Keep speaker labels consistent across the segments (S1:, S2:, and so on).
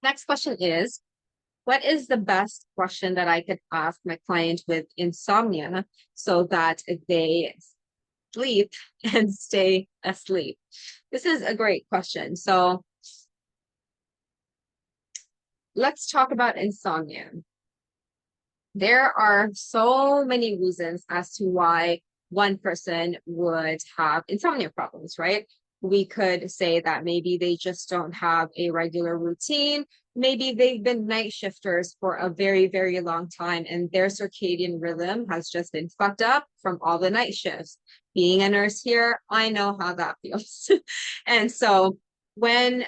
S1: Next question is, what is the best question that I could ask my client with insomnia so that they sleep and stay asleep? This is a great question. So let's talk about insomnia. There are so many reasons as to why one person would have insomnia problems, right? We could say that maybe they just don't have a regular routine. Maybe they've been night shifters for a very, very long time and their circadian rhythm has just been fucked up from all the night shifts. Being a nurse here, I know how that feels. And so when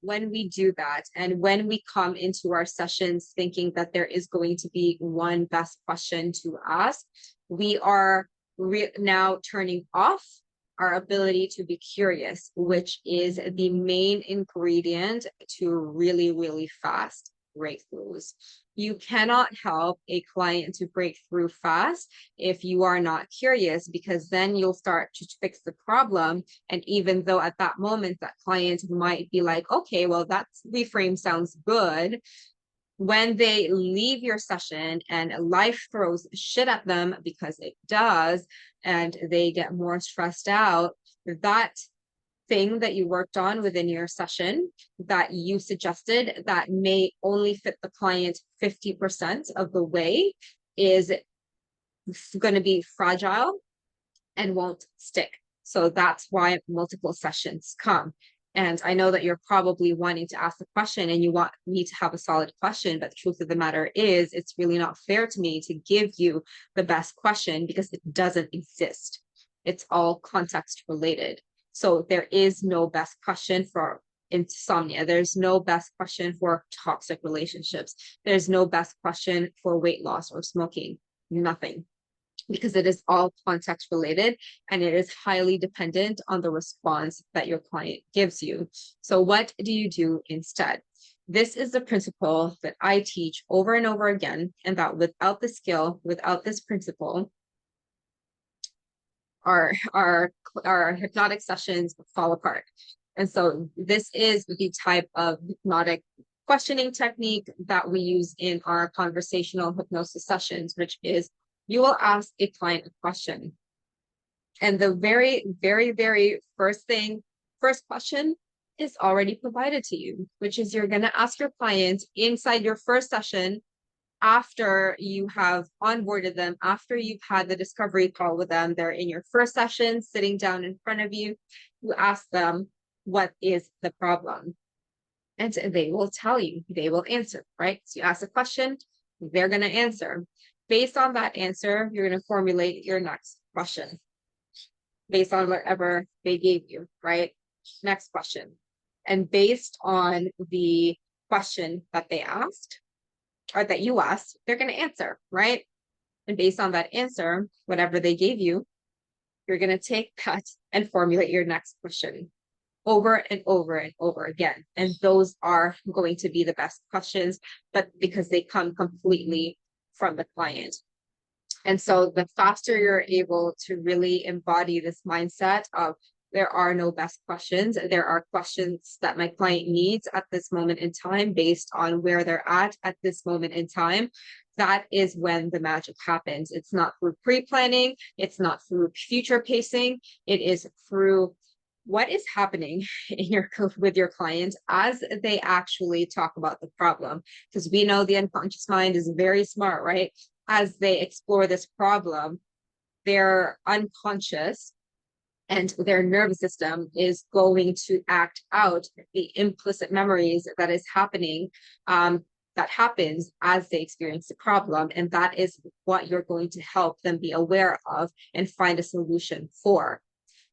S1: we do that and when we come into our sessions thinking that there is going to be one best question to ask, we are now turning off our ability to be curious, which is the main ingredient to really, really fast breakthroughs. You cannot help a client to break through fast if you are not curious, because then you'll start to fix the problem. And even though at that moment that client might be like, okay, well, that reframe sounds good, when they leave your session and life throws shit at them, because it does, and they get more stressed out, that thing that you worked on within your session that you suggested that may only fit the client 50% of the way is going to be fragile and won't stick. So that's why multiple sessions come. And I know that you're probably wanting to ask the question and you want me to have a solid question, but the truth of the matter is it's really not fair to me to give you the best question because it doesn't exist. It's all context related. So there is no best question for insomnia. There's no best question for toxic relationships. There's no best question for weight loss or smoking. Nothing, because it is all context related and it is highly dependent on the response that your client gives you. So what do you do instead? This is the principle that I teach over and over again, and that without the skill, without this principle, our hypnotic sessions fall apart. And so this is the type of hypnotic questioning technique that we use in our conversational hypnosis sessions, which is you will ask a client a question. And the very, very, very first question is already provided to you, which is you're going to ask your client inside your first session, after you have onboarded them, after you've had the discovery call with them, they're in your first session, sitting down in front of you, you ask them, what is the problem? And they will tell you, they will answer, right? So you ask a question, they're going to answer. Based on that answer, you're going to formulate your next question based on whatever they gave you, right? Next question. And based on the question that they asked, or that you asked, they're going to answer, right? And based on that answer, whatever they gave you, you're going to take that and formulate your next question over and over and over again. And those are going to be the best questions, but because they come completely from the client. And so the faster you're able to really embody this mindset of there are no best questions, there are questions that my client needs at this moment in time based on where they're at this moment in time, that is when the magic happens. It's not through pre-planning, it's not through future pacing, it is through what is happening in your with your clients as they actually talk about the problem. Because we know the unconscious mind is very smart, right? As they explore this problem, their unconscious and their nervous system is going to act out the implicit memories that is happening, that happens as they experience the problem. And that is what you're going to help them be aware of and find a solution for.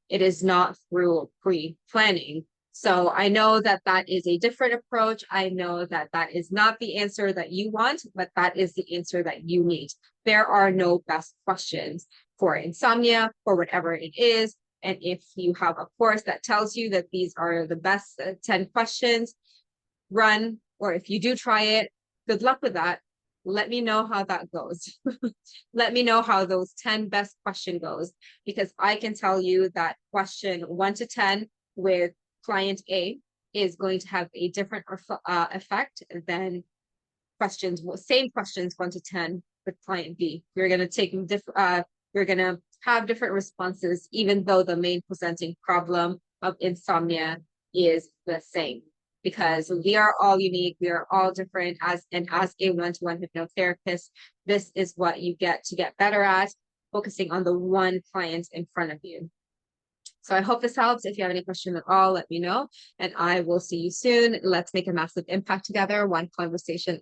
S1: It is not through pre-planning. So I know that that is a different approach. I know that that is not the answer that you want, but that is the answer that you need. There are no best questions for insomnia, for whatever it is. And if you have a course that tells you that these are the best 10 questions, run, or if you do try it, good luck with that. Let me know how that goes. Let me know how those 10 best question goes, because I can tell you that question 1 to 10 with client A is going to have a different effect than same questions 1 to 10 with client B. You're going to take you're going to have different responses, even though the main presenting problem of insomnia is the same, because we are all unique, we are all different. As a one-to-one hypnotherapist, this is what you get better at, focusing on the one client in front of you. So I hope this helps. If you have any questions at all, let me know, and I will see you soon. Let's make a massive impact together, one conversation